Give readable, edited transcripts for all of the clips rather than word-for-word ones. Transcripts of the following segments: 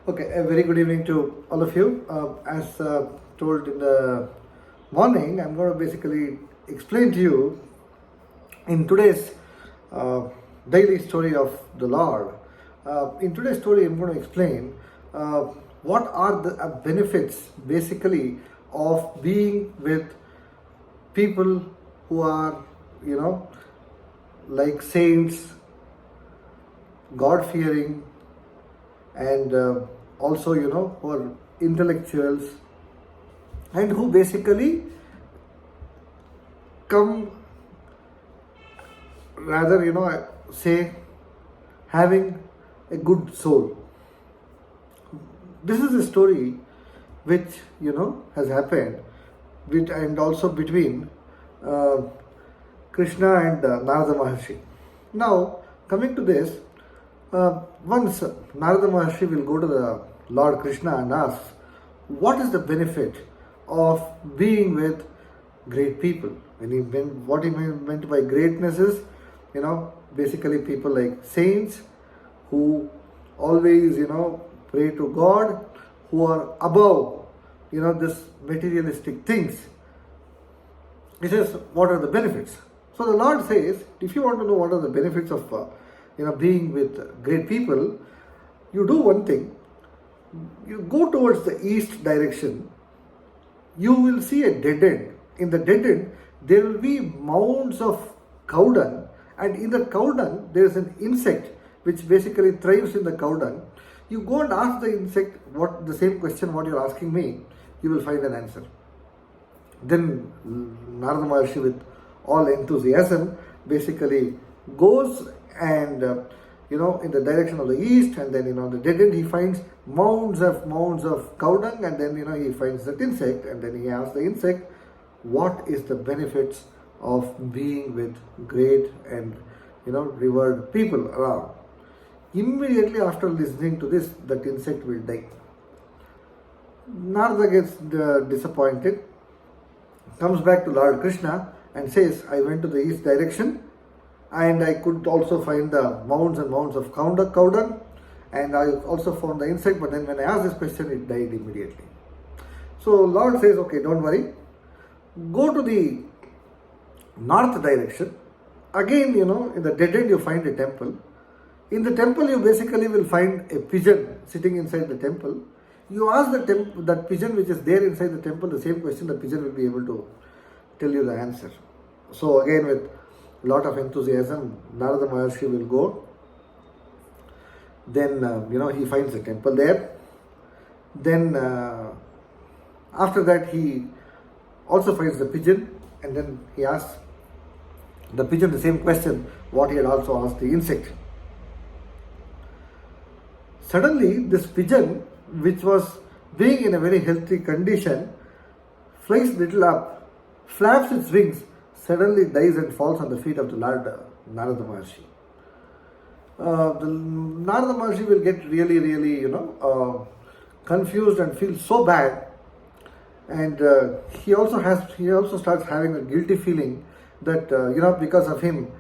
Okay, a very good evening to all of you. As told in the morning, I'm going to basically explain to you in today's uh, daily story of the Lord. In today's story, I'm going to explain uh, what are the benefits basically of being with people who are, you know, like saints, God fearing, and also who are intellectuals and who basically come rather say having a good soul. This is a story which has happened with and also between uh, Krishna and Narada Maharshi. Now coming to this, once Narada Maharshi will go to the Lord Krishna and ask, what is the benefit of being with great people? What he meant by greatness is, basically people like saints who always, pray to God, who are above, this materialistic things. He says, what are the benefits? So the Lord says, if you want to know what are the benefits of being with great people, you do one thing. You go towards the east direction, you will see a dead end. In the dead end, there will be mounds of cow dung, and in the cow dung, there is an insect which basically thrives in the cow dung. You go and ask the insect the same question what you're asking me, you will find an answer. Then Narada Maharshi, with all enthusiasm, basically goes and in the direction of the east, and then the dead end he finds mounds of cow dung, and then he finds that insect, and then he asks the insect, what is the benefits of being with great and revered people around? Immediately after listening to this, that insect will die. Narada gets disappointed, comes back to Lord Krishna and says, I went to the east direction and I could also find the mounds and mounds of cow dung, and I also found the insect, but then when I asked this question, it died immediately. So Lord says, okay, don't worry, go to the north direction. Again, in the dead end you find a temple. In the temple you basically will find a pigeon sitting inside the temple. You ask that pigeon which is there inside the temple the same question, the pigeon will be able to tell you the answer. So again, with a lot of enthusiasm, Narada Maharshi will go. Then he finds the temple there. Then after that he also finds the pigeon, and then he asks the pigeon the same question what he had also asked the insect. Suddenly this pigeon, which was being in a very healthy condition, flies little up, flaps its wings, suddenly dies and falls on the feet of the Lord Narada Maharshi. The Narada Maharshi will get really confused and feel so bad, and he also starts having a guilty feeling that because of him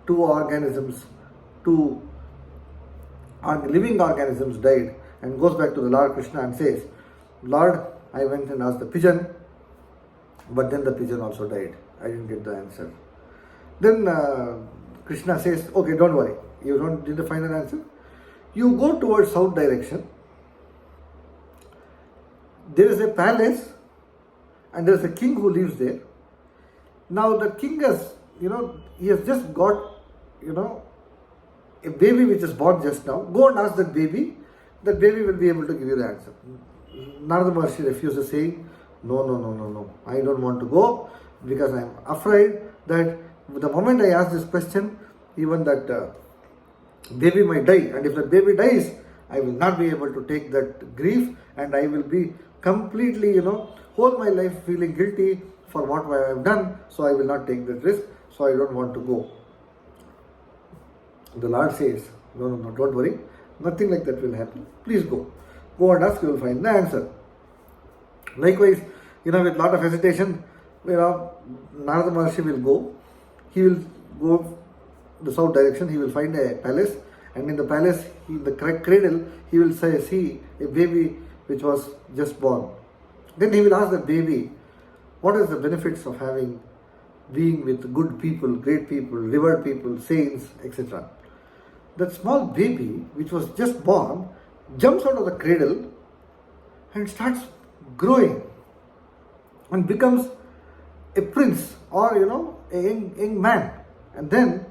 two living organisms died, and goes back to the Lord Krishna and says, Lord, I went and asked the pigeon, but then the pigeon also died. I didn't get the answer. Then Krishna says, okay, don't worry, you didn't find an answer. You go towards south direction. There is a palace and there is a king who lives there. Now the king has, he has just got, a baby which is born just now. Go and ask that baby. That baby will be able to give you the answer. Narada Maharshi refuses, saying, no, I don't want to go because I am afraid that the moment I ask this question, even that baby might die. And if that baby dies, I will not be able to take that grief, and I will be completely, whole my life feeling guilty for what I have done. So I will not take that risk. So I don't want to go. The Lord says, no, don't worry. Nothing like that will happen. Please go. Go and ask, you will find the answer. Likewise, with a lot of hesitation, Narada Maharshi will go. He will go the south direction. He will find a palace, And in the palace, in the cradle, he will say, see a baby which was just born. Then he will ask the baby, what is the benefits of having being with good people, great people, revered people, saints, etc. That small baby which was just born jumps out of the cradle and starts growing and becomes a prince or a young man. And then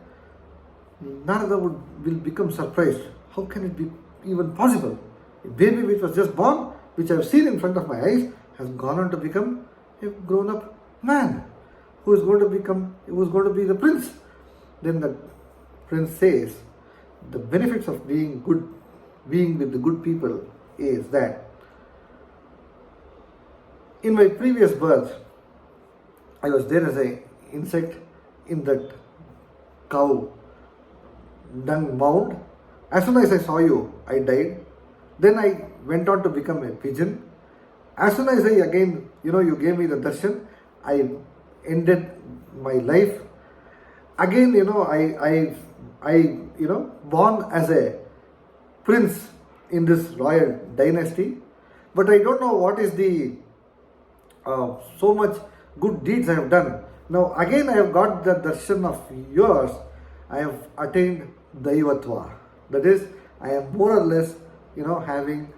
Narada will become surprised. How can it be even possible? A baby which was just born, which I have seen in front of my eyes, has gone on to become a grown-up man who is going to be the prince. Then the prince says, the benefits of being with the good people is that in my previous birth, I was there as an insect in that cow dung mound. As soon as I saw you, I died. Then I went on to become a pigeon. As soon as you gave me the darshan, I ended my life. Again, I born as a prince in this royal dynasty. But I don't know what is the so much good deeds I have done. Now again I have got the darshan of yours. I have attained Daivatva. That is, I am more or less, having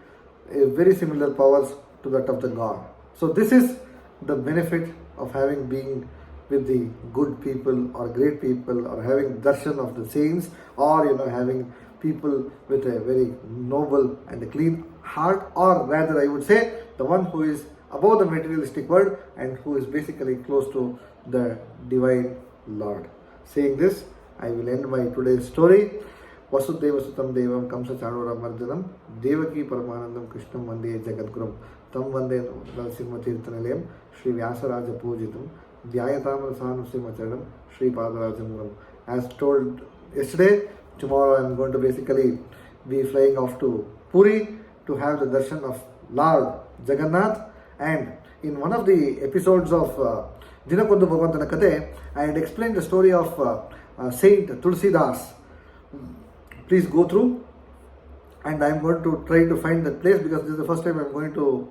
a very similar powers to that of the God. So this is the benefit of being with the good people or great people, or having darshan of the saints, or having people with a very noble and a clean heart, or rather I would say the one who is above the materialistic world and who is basically close to the divine Lord. Saying this, I will end my today's story. Vasudeva Sutam Devam Kamsa Chanura Mardhanam Devaki Paramanandam Krishnam Vande Jagadgurum Tam Vande Narasimha Tirthanalayam Shri Vyasaraja Pujitam Dhyayatamara Sanusimachadam Shri Padarajamuram. As told yesterday, tomorrow I am going to basically be flying off to Puri to have the darshan of Lord Jagannath. And in one of the episodes of Dinakkondu Bhagavantana Kathe, I had explained the story of Saint Tulsidas. Please go through, and I am going to try to find that place, because this is the first time I am going to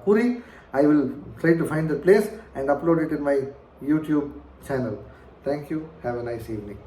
Puri. I will try to find that place and upload it in my YouTube channel. Thank you. Have a nice evening.